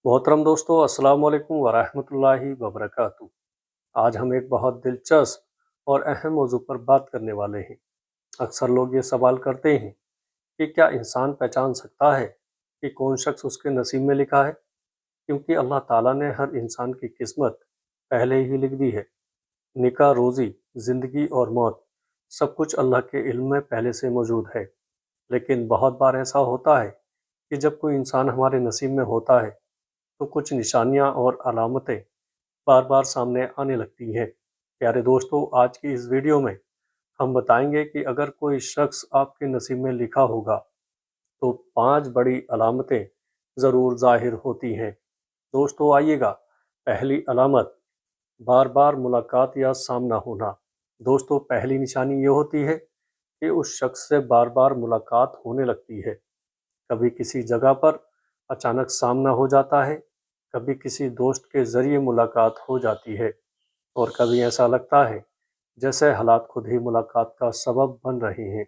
मोहतरम दोस्तों, अस्सलाम वालेकुम वरहमतुल्लाहि वबरकातुहू। आज हम एक बहुत दिलचस्प और अहम मौजू पर बात करने वाले हैं। अक्सर लोग ये सवाल करते हैं कि क्या इंसान पहचान सकता है कि कौन शख्स उसके नसीब में लिखा है, क्योंकि अल्लाह ताला ने हर इंसान की किस्मत पहले ही लिख दी है। निकाह, रोज़ी, ज़िंदगी और मौत, सब कुछ अल्लाह के इल्म में पहले से मौजूद है। लेकिन बहुत बार ऐसा होता है कि जब कोई इंसान हमारे नसीब में होता है तो कुछ निशानियां और अलामतें बार बार सामने आने लगती हैं। प्यारे दोस्तों, आज की इस वीडियो में हम बताएंगे कि अगर कोई शख्स आपके नसीब में लिखा होगा तो 5 बड़ी अलामतें ज़रूर ज़ाहिर होती हैं। दोस्तों आइएगा, पहली अलामत, बार बार मुलाकात या सामना होना। दोस्तों, पहली निशानी ये होती है कि उस शख्स से बार बार मुलाकात होने लगती है। कभी किसी जगह पर अचानक सामना हो जाता है, कभी किसी दोस्त के ज़रिए मुलाकात हो जाती है, और कभी ऐसा लगता है जैसे हालात खुद ही मुलाकात का सबब बन रहे हैं।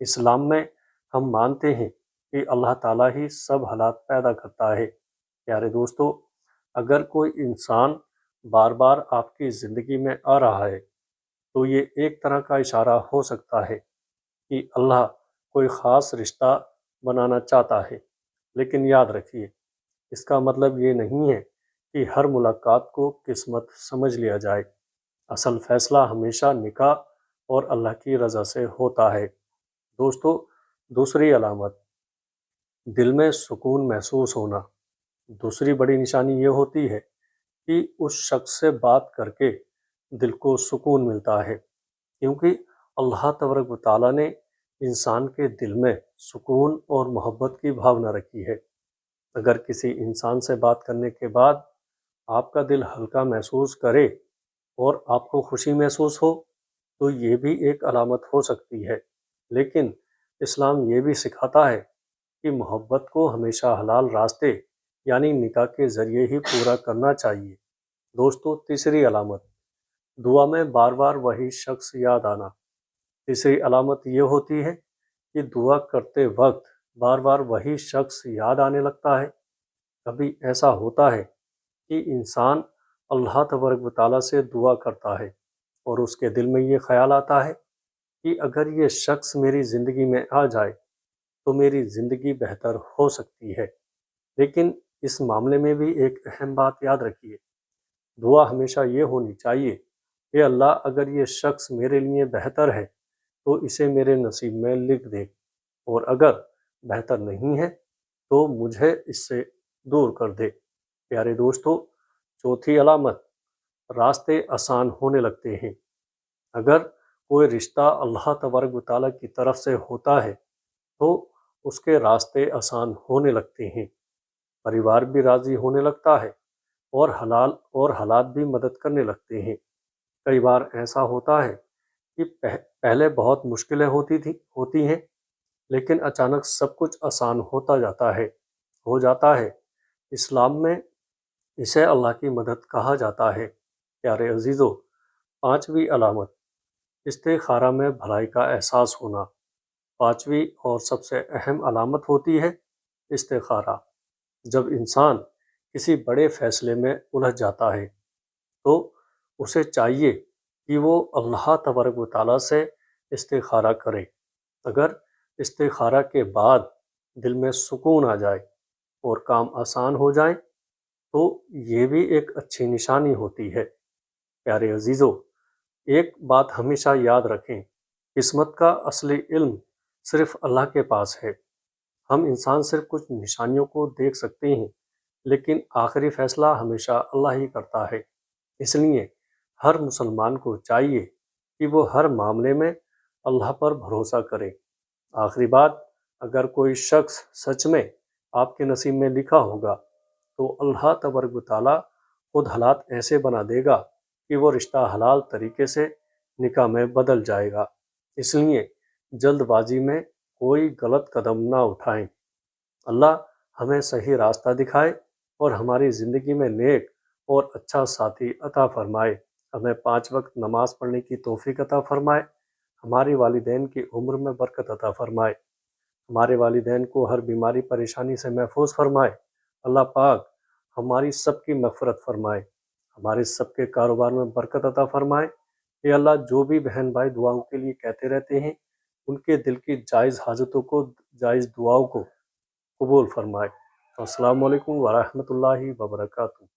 इस्लाम में हम मानते हैं कि अल्लाह ताला ही सब हालात पैदा करता है। प्यारे दोस्तों, अगर कोई इंसान बार बार आपकी ज़िंदगी में आ रहा है तो ये एक तरह का इशारा हो सकता है कि अल्लाह कोई ख़ास रिश्ता बनाना चाहता है। लेकिन याद रखिए, इसका मतलब ये नहीं है कि हर मुलाकात को किस्मत समझ लिया जाए। असल फैसला हमेशा निकाह और अल्लाह की रज़ा से होता है। दोस्तों, दूसरी अलामत, दिल में सुकून महसूस होना। दूसरी बड़ी निशानी ये होती है कि उस शख्स से बात करके दिल को सुकून मिलता है, क्योंकि अल्लाह तबारक व तआला ने इंसान के दिल में सुकून और मोहब्बत की भावना रखी है। अगर किसी इंसान से बात करने के बाद आपका दिल हल्का महसूस करे और आपको खुशी महसूस हो, तो ये भी एक अलामत हो सकती है। लेकिन इस्लाम ये भी सिखाता है कि मोहब्बत को हमेशा हलाल रास्ते यानी निकाह के ज़रिए ही पूरा करना चाहिए। दोस्तों, तीसरी अलामत, दुआ में बार बार वही शख्स याद आना। तीसरी अलामत ये होती है कि दुआ करते वक्त बार बार वही शख्स याद आने लगता है। कभी ऐसा होता है कि इंसान अल्लाह तबारक व तआला से दुआ करता है और उसके दिल में ये ख्याल आता है कि अगर ये शख्स मेरी ज़िंदगी में आ जाए तो मेरी ज़िंदगी बेहतर हो सकती है। लेकिन इस मामले में भी एक अहम बात याद रखिए, दुआ हमेशा ये होनी चाहिए कि अल्लाह, अगर ये शख्स मेरे लिए बेहतर है तो इसे मेरे नसीब में लिख दे, और अगर बेहतर नहीं है तो मुझे इससे दूर कर दे। प्यारे दोस्तों, चौथी अलामत, रास्ते आसान होने लगते हैं। अगर कोई रिश्ता अल्लाह तबारक व तआला की तरफ से होता है तो उसके रास्ते आसान होने लगते हैं, परिवार भी राज़ी होने लगता है और हालात भी मदद करने लगते हैं। कई बार ऐसा होता है कि पहले बहुत मुश्किलें होती हैं, लेकिन अचानक सब कुछ आसान हो जाता है। इस्लाम में इसे अल्लाह की मदद कहा जाता है। प्यारे अजीज़ों, पांचवी अलामत, इस्तिखारा में भलाई का एहसास होना। पांचवी और सबसे अहम अलामत होती है इस्तिखारा। जब इंसान किसी बड़े फैसले में उलझ जाता है तो उसे चाहिए कि वो अल्लाह तबारक व तआला से इस्तिखारा करे। अगर इस्तिखारा के बाद दिल में सुकून आ जाए और काम आसान हो जाए तो ये भी एक अच्छी निशानी होती है। प्यारे अजीज़ों, एक बात हमेशा याद रखें, किस्मत का असली इल्म सिर्फ अल्लाह के पास है। हम इंसान सिर्फ कुछ निशानियों को देख सकते हैं, लेकिन आखिरी फैसला हमेशा अल्लाह ही करता है। इसलिए हर मुसलमान को चाहिए कि वो हर मामले में अल्लाह पर भरोसा करे। आखिरी बात, अगर कोई शख्स सच में आपके नसीब में लिखा होगा तो अल्लाह तबारक व तआला खुद हालात ऐसे बना देगा कि वो रिश्ता हलाल तरीके से निकाह में बदल जाएगा। इसलिए जल्दबाजी में कोई गलत कदम ना उठाएं। अल्लाह हमें सही रास्ता दिखाए और हमारी ज़िंदगी में नेक और अच्छा साथी अता फरमाए। हमें 5 वक्त नमाज पढ़ने की तौफीक अता फरमाए। हमारी वालिदैन की उम्र में बरकत अता फरमाए। हमारे वालिदैन को हर बीमारी परेशानी से महफूज फरमाए। अल्लाह पाक ہماری سب کی مغفرت فرمائے، ہمارے سب کے کاروبار میں برکت عطا فرمائے۔ اے اللہ، جو بھی بہن بھائی دعاؤں کے لیے کہتے رہتے ہیں، ان کے دل کی جائز حاجتوں کو، جائز دعاؤں کو قبول فرمائے۔ السلام علیکم ورحمۃ اللہ وبرکاتہ۔